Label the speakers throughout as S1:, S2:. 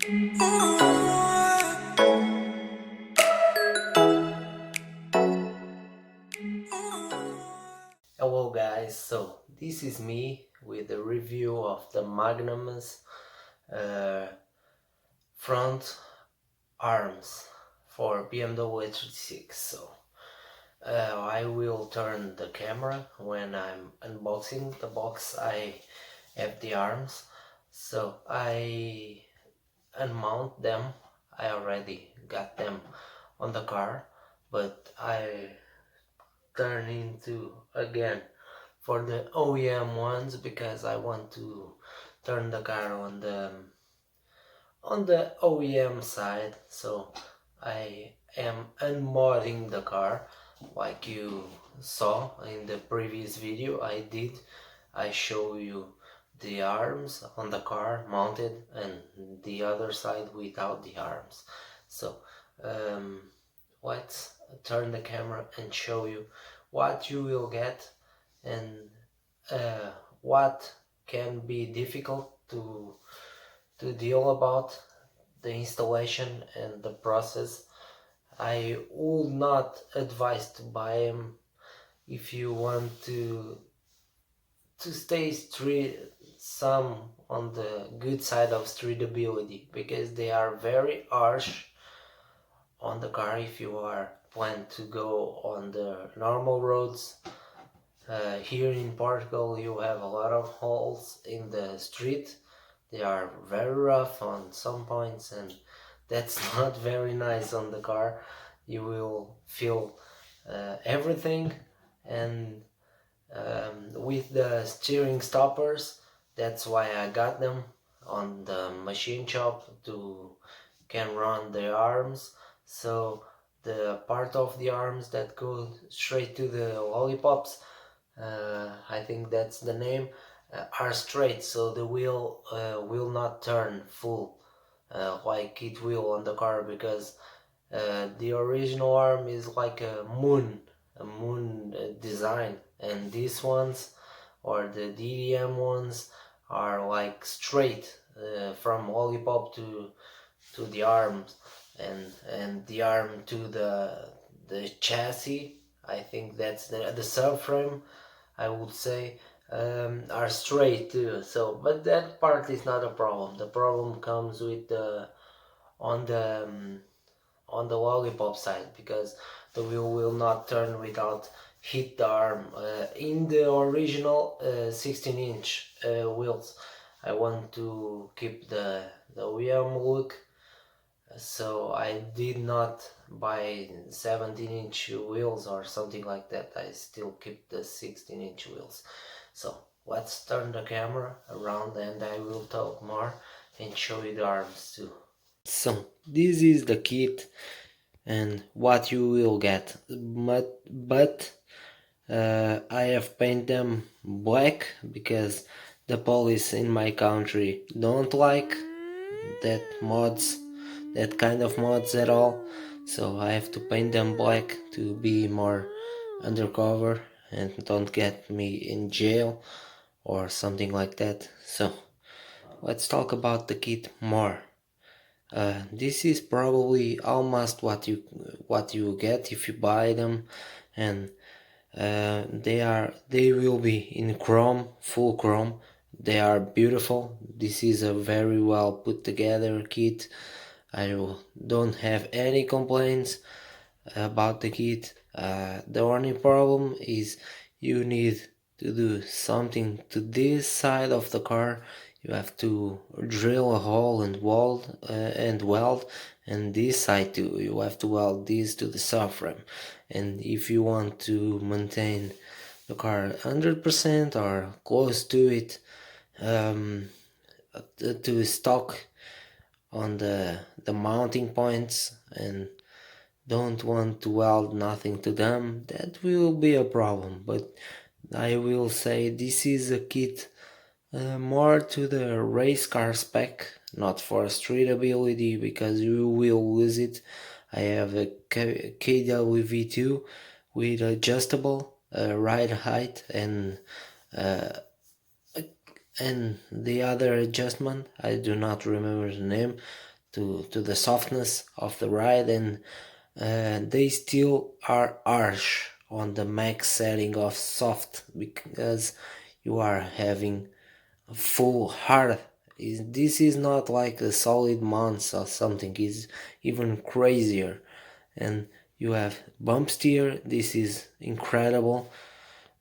S1: Hello guys, so this is me with a review of the Magnum's uh, front arms for BMW E36. So I will turn the camera when I'm unboxing the box. I have the arms, so I unmount them. I already got them on the car, but I turn into again for the OEM ones because I want to turn the car on the OEM side. So I am unmodding the car like you saw in the previous video. I show you the arms on the car mounted and the other side without the arms. So um, let's turn the camera and show you what you will get and what can be difficult to deal about the installation and the process. I would not advise to buy them if you want to stay street some on the good side of streetability, because they are very harsh on the car if you are plan to go on the normal roads. Here in Portugal you have a lot of holes in the street. They are very rough on some points and that's not very nice on the car. You will feel everything. And with the steering stoppers, that's why I got them on the machine shop to can run the arms. So the part of the arms that go straight to the lollipops, I think that's the name, are straight, so the wheel will not turn full like it will on the car, because the original arm is like a moon design, and these ones, or the DDM ones, are like straight from lollipop to the arms, and the arm to the chassis. I think that's the subframe, I would say, are straight too. So, but that part is not a problem. The problem comes with the on the on the lollipop side, because the wheel will not turn without hit the arm. In the original 16-inch wheels, I want to keep the OEM look, so I did not buy 17-inch wheels or something like that. I still keep the 16-inch wheels. So let's turn the camera around and I will talk more and show you the arms too. So this is the kit and what you will get, but I have painted them black because the police in my country don't like that mods, that kind of mods at all, so I have to paint them black to be more undercover and don't get me in jail or something like that. So let's talk about the kit more. This is probably almost what you get if you buy them, and they will be in chrome, full chrome. They are beautiful. This is a very well put together kit. I don't have any complaints about the kit. The only problem is you need to do something to this side of the car. You have to drill a hole and weld, and this side too. You have to weld this to the subframe. And if you want to maintain the car 100% or close to it, to stock on the mounting points, and don't want to weld nothing to them, that will be a problem. But I will say this is a kit more to the race car spec, not for streetability, because you will lose it. I have a KWV2 with adjustable ride height and the other adjustment, I do not remember the name, to the softness of the ride, and they still are harsh on the max setting of soft, because you are having full hard. This is not like a solid months or something, is even crazier. And you have bump steer, this is incredible.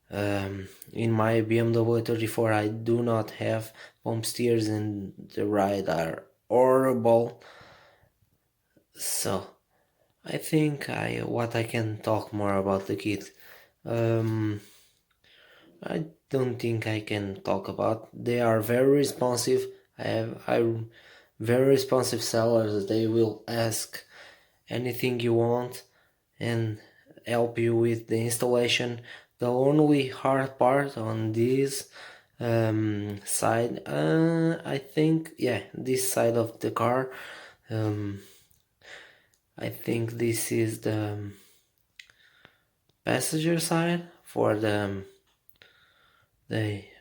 S1: In my BMW 34 I do not have bump steers, and the ride are horrible. So I think what I can talk more about the kit. Um, I don't think I can talk about. They are very responsive. I very responsive sellers. They will ask anything you want and help you with the installation. The only hard part on this side, I think, yeah, this side of the car, I think this is the passenger side for the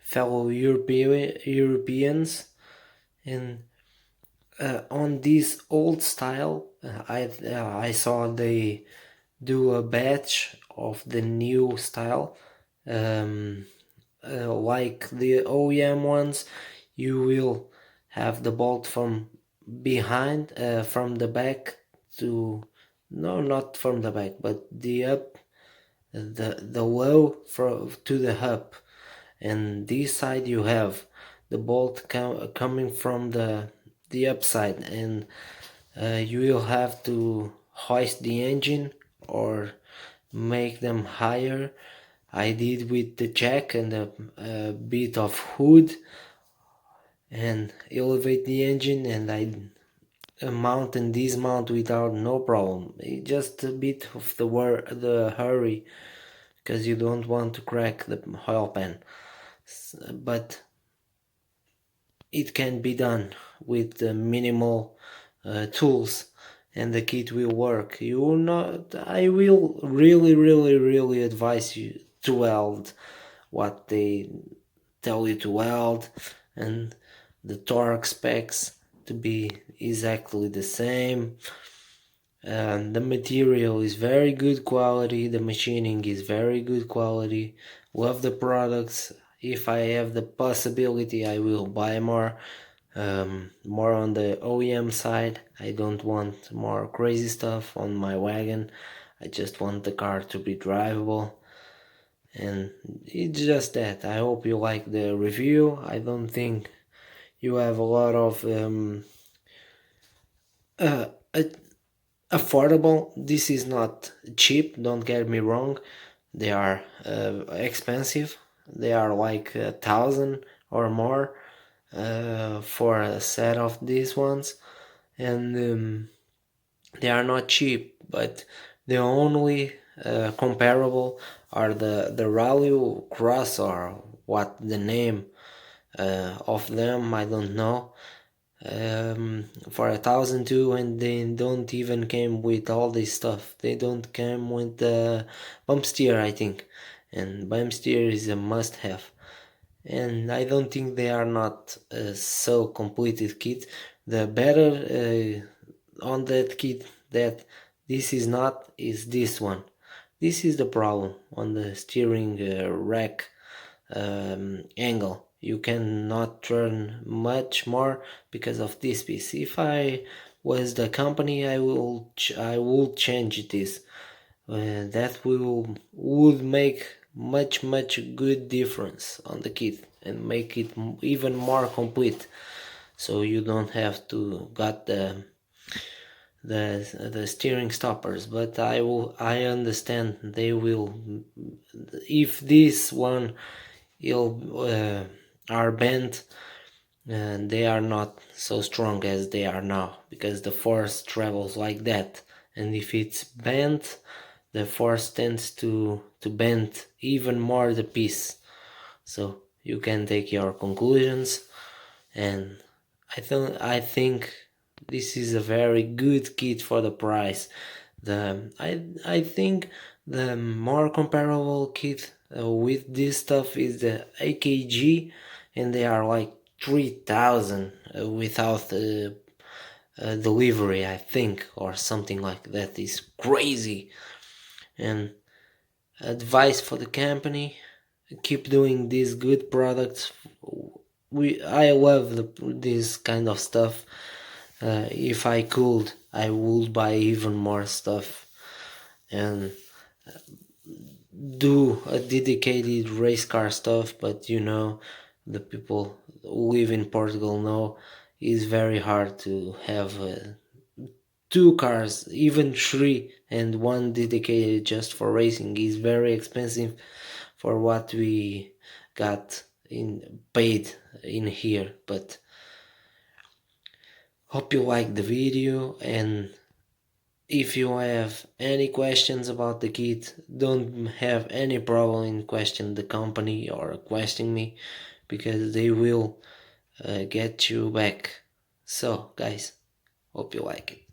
S1: fellow Europeans, and on this old style, I saw they do a batch of the new style, like the OEM ones. You will have the bolt from behind, from the back to, no, not from the back, but the up, the low to the up, and this side you have the bolt coming from the upside, and you will have to hoist the engine or make them higher. I did with the jack and a bit of hood, and elevate the engine, and I mount and dismount without no problem. Just a bit of the hurry, because you don't want to crack the oil pan, but it can be done with minimal tools, and the kit will work. You will not. I will really advise you to weld what they tell you to weld, and the torque specs to be exactly the same. The material is very good quality, the machining is very good quality. Love the products. If I have the possibility, I will buy more. More on the OEM side. I don't want more crazy stuff on my wagon. I just want the car to be drivable, and it's just that. I hope you like the review. I don't think you have a lot of uh, affordable. This is not cheap, don't get me wrong. They are expensive. They are like 1,000 or more for a set of these ones, and they are not cheap, but the only comparable are the rally cross, or what the name of them, I don't know, for 1,002, and they don't even came with all this stuff. They don't come with the bump steer, I think, and bump steer is a must have, and I don't think they are not so completed kit. The better on that kit that this is not is this one. This is the problem on the steering rack angle. You cannot turn much more because of this piece. If I was the company, I would change this. That would make much good difference on the kit and make it even more complete, so you don't have to got the steering stoppers. But I understand they will, if this one are bent, and they are not so strong as they are now, because the force travels like that, and if it's bent, the force tends to bend even more the piece. So you can take your conclusions, and I think this is a very good kit for the price. I think the more comparable kit with this stuff is the AKG, and they are like 3,000 without delivery, I think, or something like that. Is crazy. And advice for the company: keep doing these good products. I love this kind of stuff. If I could, I would buy even more stuff and do a dedicated race car stuff. But you know, the people who live in Portugal know it's very hard to have two cars, even three, and one dedicated just for racing is very expensive for what we got in paid in here. But hope you like the video, and if you have any questions about the kit, don't have any problem in question the company or question me, because they will get you back. So guys, hope you like it.